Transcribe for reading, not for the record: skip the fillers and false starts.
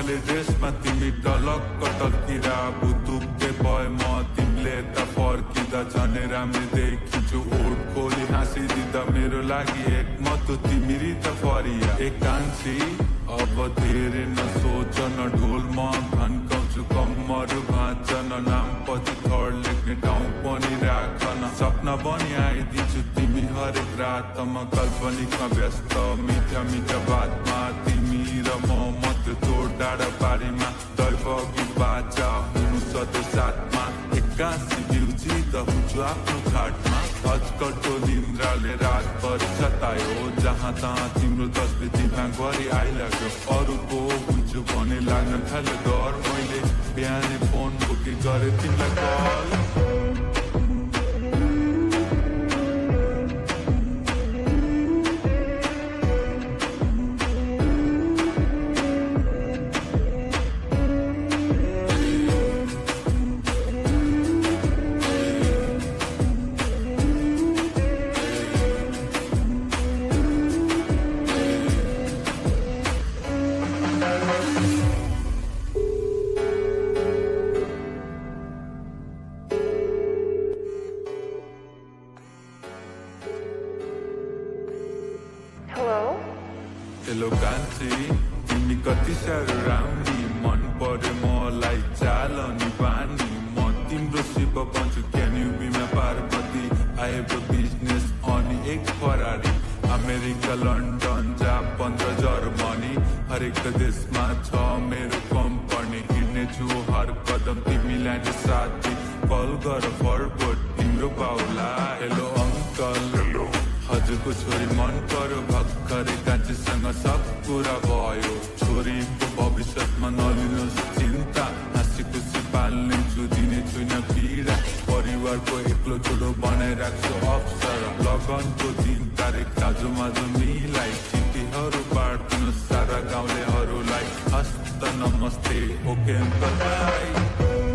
बङ्गाली ड्रेसमा तिमी टलक्क टल्किरा बुतुके भए म तिमीले त फर्किँदा झनै राम्रै देखिन्छु ओठ खोली हाँसिदिँदा मेरो लागि एक मत तिमीरी त फरिया एकांशी अब धेरै नसोच न ढोलमा घन्काउँछु कम्मर भाँचन नाम पछि थर्ड लेख्ने ठाउँ पनि राख न सपना बनी आइदिन्छु तिमी हरेक रातमा काल्पनिकमा व्यस्त मिठा मिठा बातमा तिमी र म मात्र तोड डाँडा पारीमा दैवकी बाचा हुनु सधैँ साथमा एक्कासी बिउजी त हुन्छु आफ्नो घाटमा अजकल्टो निन्द्राले रातभरि सतायो जहाँ तहाँ तिम्रो तस्बिर दिमागभरि आइलाग्यो अरूको हुन्छु भने लाग्न थाल्यो डर मैले बिहानै फोन बुकिङ गरे तिमीलाई कल हेलो कान्छी तिमी कति साह्रो राम्री मन पर्यो मलाई चाल अनि बानी म तिम्रो शिव बन्छु can you be my Parvati I have a business अनि एक फरारी अमेरिका लन्डन जापान र जर्मनी हरेक देशमा छ मेरो कम्पनी हिँड्नेछु हर कदम तिमीलाई नै साथी कल गर फरवर्ड तिम्रो बाउला हेलो अङ्कल हजुरको छोरी मन पर्यो भर्खरै कान्छीसँग सब कुरा भयो छोरीको भविष्यमा नलिनुहोस् चिन्ता हाँसी खुसी पाल्नेछु दिने छुइनँ पीडा परिवारको एक्लो छोडो बनाइराख्छु अवसर लगनको दिन तारिक दाजु माझु मिलाई चिठीहरू बाँड्नु सारा गाउँलेहरूलाई हस्त नमस्ते ओके अङ्कल बाई